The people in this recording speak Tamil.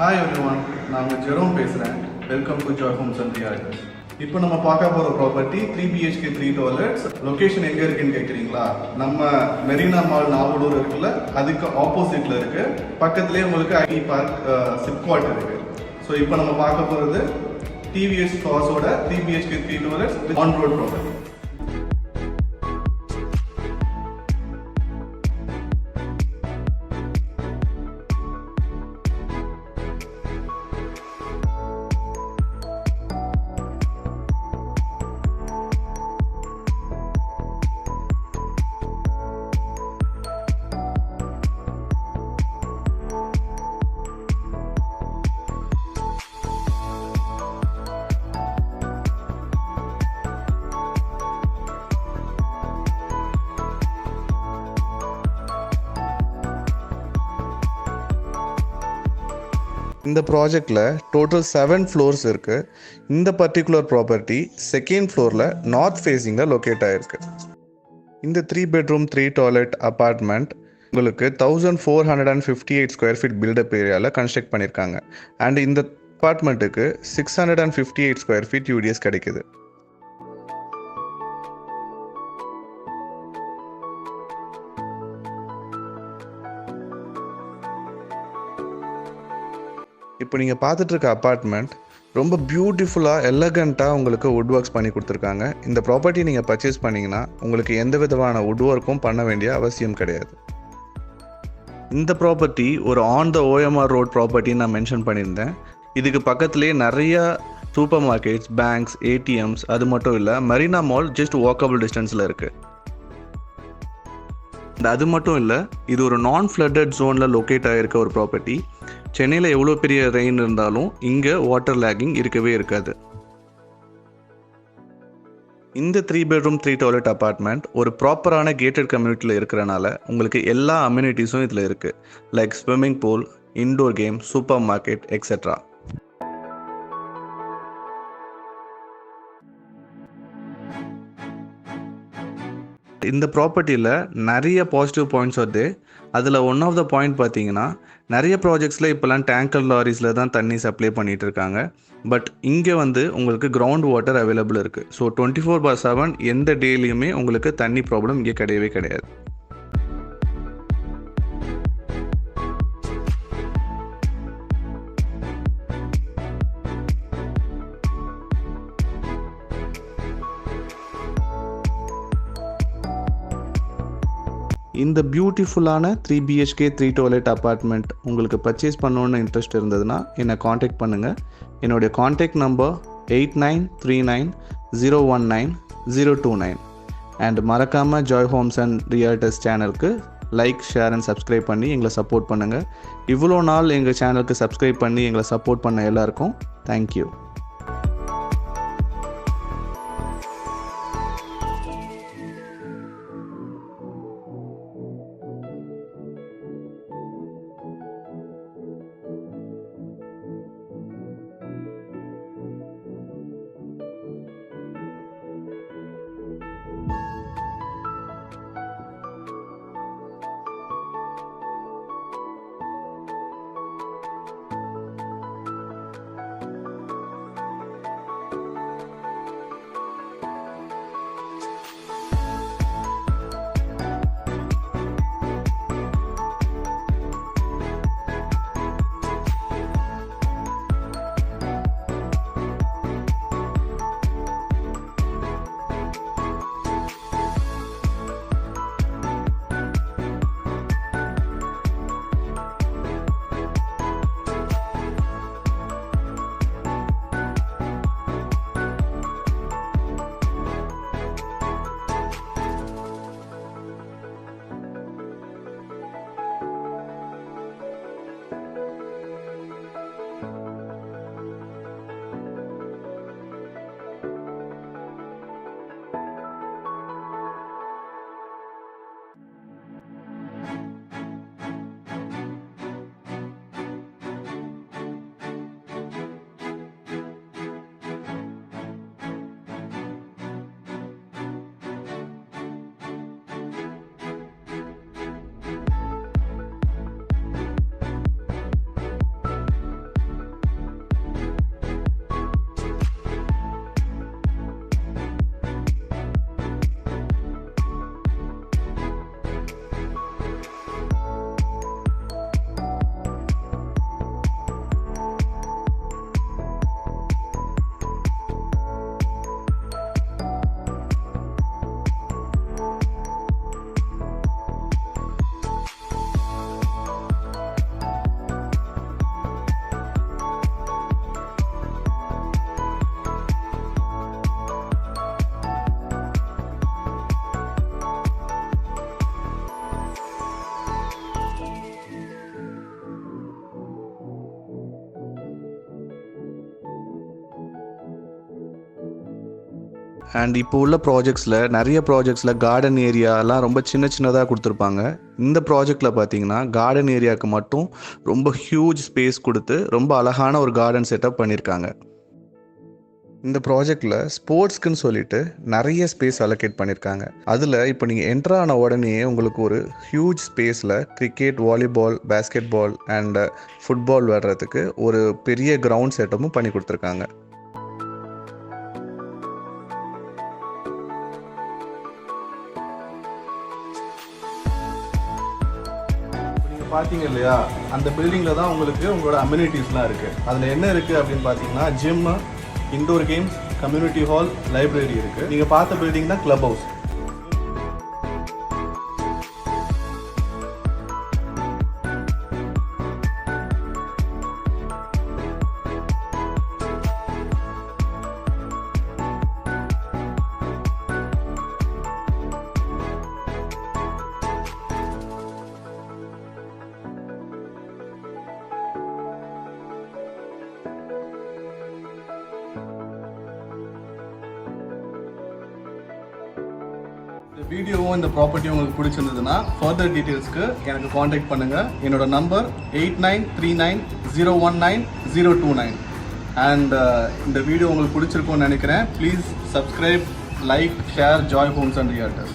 ஹாய் எவ்ரிவான், நான் உங்கள் ஜெரோம் பேசுகிறேன். Welcome to Joy Homes and realities. இப்போ நம்ம பார்க்க போகிற ப்ராப்பர்ட்டி 3 BHK 3 டாய்லெட்ஸ். லொக்கேஷன் எங்கே இருக்குன்னு கேட்குறீங்களா? நம்ம மெரினா மால் நாவலூர் இருக்குல்ல, அதுக்கு ஆப்போசிட்டில் இருக்குது. பக்கத்துலேயே உங்களுக்கு ஐடி பார்க் சிப்காட் இருக்குது. ஸோ இப்போ நம்ம பார்க்க போகிறது TVS க்ராஸோட 3 BHK 3 toilets on road property. இந்த ப்ராஜெக்டில் டோட்டல் 7 ஃப்ளோர்ஸ் இருக்குது. இந்த பர்டிகுலர் ப்ராப்பர்ட்டி செகண்ட் ஃப்ளோரில் நார்த் ஃபேஸிங்கில் லொக்கேட் ஆகிருக்கு. இந்த 3 பெட்ரூம் 3 டாய்லெட் அப்பார்ட்மெண்ட் உங்களுக்கு 1458 ஸ்கொயர் ஃபீட் பில்டப் ஏரியாவில் கன்ஸ்ட்ரக்ட் பண்ணியிருக்காங்க. அண்ட் இந்த அப்பார்ட்மெண்ட்டுக்கு 658 ஸ்கொயர் ஃபீட் யூடிஎஸ் கிடைக்குது. இப்போ நீங்கள் பார்த்துட்டு இருக்க அப்பார்ட்மெண்ட் ரொம்ப பியூட்டிஃபுல்லாக எலகண்ட்டாக உங்களுக்கு வுட் ஒர்க்ஸ் பண்ணி கொடுத்துருக்காங்க. இந்த ப்ராப்பர்ட்டி நீங்கள் பர்ச்சேஸ் பண்ணிங்கன்னா உங்களுக்கு எந்த விதமான வுட் ஒர்க்கும் பண்ண வேண்டிய அவசியம் கிடையாது. இந்த ப்ராப்பர்ட்டி ஒரு ஆன் த OMR ரோட் ப்ராப்பர்ட்டின்னு நான் மென்ஷன் பண்ணியிருந்தேன். இதுக்கு பக்கத்துலேயே நிறையா சூப்பர் மார்க்கெட்ஸ், பேங்க்ஸ், ATMs, அது மட்டும் இல்லை மெரினா மால் ஜஸ்ட் வாக்கபிள் டிஸ்டன்ஸில் இருக்குது. அது மட்டும் இல்லை, இது ஒரு நான் ஃப்ளட்டட் ஜோனில் லொக்கேட் ஆகிருக்க ஒரு ப்ராப்பர்ட்டி. சென்னையில் எவ்வளோ பெரிய ரெயின் இருந்தாலும் இங்கே வாட்டர் லேக்கிங் இருக்கவே இருக்காது. இந்த 3 பெட்ரூம் 3 டாய்லெட் அப்பார்ட்மெண்ட் ஒரு ப்ராப்பரான கேட்டட் கம்யூனிட்டியில் இருக்கிறனால உங்களுக்கு எல்லா அம்யூனிட்டிஸும் இதில் இருக்குது. Like swimming pool, indoor game, super market etcetera. இந்த ப்ராப்பர்ட்டியில் நிறைய பாசிட்டிவ் பாயிண்ட்ஸ் வருது. அதில் ஒன் ஆஃப் த பாயிண்ட் பார்த்தீங்கன்னா, நிறைய ப்ராஜெக்ட்ஸில் இப்போலாம் டேங்கர் லாரிஸில் தான் தண்ணி சப்ளை பண்ணிகிட்டு இருக்காங்க. பட் இங்கே உங்களுக்கு கிரவுண்ட் வாட்டர் அவைலபிள் இருக்குது. ஸோ 24/7 எந்த டேலையுமே உங்களுக்கு தண்ணி ப்ராப்ளம் இங்கே கிடையவே கிடையாது. இந்த பியூட்டிஃபுல்லான 3 BHK 3 டாய்லெட் அப்பார்ட்மெண்ட் உங்களுக்கு பர்ச்சேஸ் பண்ணணுன்னு இன்ட்ரெஸ்ட் இருந்ததுன்னா என்னை காண்டாக்ட் பண்ணுங்கள். என்னுடைய காண்டாக்ட் நம்பர் 8939019029. அண்ட் மறக்காமல் ஜாய் ஹோம்ஸ் அண்ட் ரியாலிட்டஸ் சேனலுக்கு லைக், ஷேர் அண்ட் சப்ஸ்கிரைப் பண்ணி எங்களை சப்போர்ட் பண்ணுங்கள். இவ்வளோ நாள் எங்கள் சேனலுக்கு சப்ஸ்கிரைப் பண்ணி எங்களை சப்போர்ட் பண்ண எல்லாருக்கும் தேங்க்யூ. அண்ட் இப்போ உள்ள ப்ராஜெக்ட்ஸில் நிறைய ப்ராஜெக்ட்ஸில் கார்டன் ஏரியாலாம் ரொம்ப சின்னதாக கொடுத்துருப்பாங்க. இந்த ப்ராஜெக்டில் பார்த்தீங்கன்னா கார்டன் ஏரியாவுக்கு மட்டும் ரொம்ப ஹியூஜ் ஸ்பேஸ் கொடுத்து ரொம்ப அழகான ஒரு கார்டன் செட்டப் பண்ணியிருக்காங்க. இந்த ப்ராஜெக்டில் ஸ்போர்ட்ஸ்க்குன்னு சொல்லிட்டு நிறைய ஸ்பேஸ் அலோகேட் பண்ணியிருக்காங்க. அதில் இப்போ நீங்கள் என்ட்ரு ஆன உடனே உங்களுக்கு ஒரு ஹியூஜ் ஸ்பேஸில் cricket, volleyball, basketball and football விளையாடுறதுக்கு ஒரு பெரிய கிரவுண்ட் செட்டப்பும் பண்ணி கொடுத்துருக்காங்க. பார்த்தீங்க இல்லையா, அந்த பில்டிங்கில் தான் உங்களுக்கு உங்களோட அம்யூனிட்டிஸ்லாம் இருக்குது. அதில் என்ன இருக்குது அப்படின்னு பார்த்தீங்கன்னா gym, indoor games, community hall, library இருக்குது. நீங்கள் பார்த்த பில்டிங் தான் கிளப் ஹவுஸ். இந்த வீடியோவும் இந்த ப்ராப்பர்ட்டியும் உங்களுக்கு பிடிச்சிருந்ததுன்னா ஃபர்தர் டீட்டெயில்ஸ்க்கு எனக்கு காண்டாக்ட் பண்ணுங்கள். என்னோட நம்பர் 8939019029. அண்ட் இந்த வீடியோ உங்களுக்கு பிடிச்சிருக்கும்னு நினைக்கிறேன். Please subscribe, like, share Joy Homes and realtors.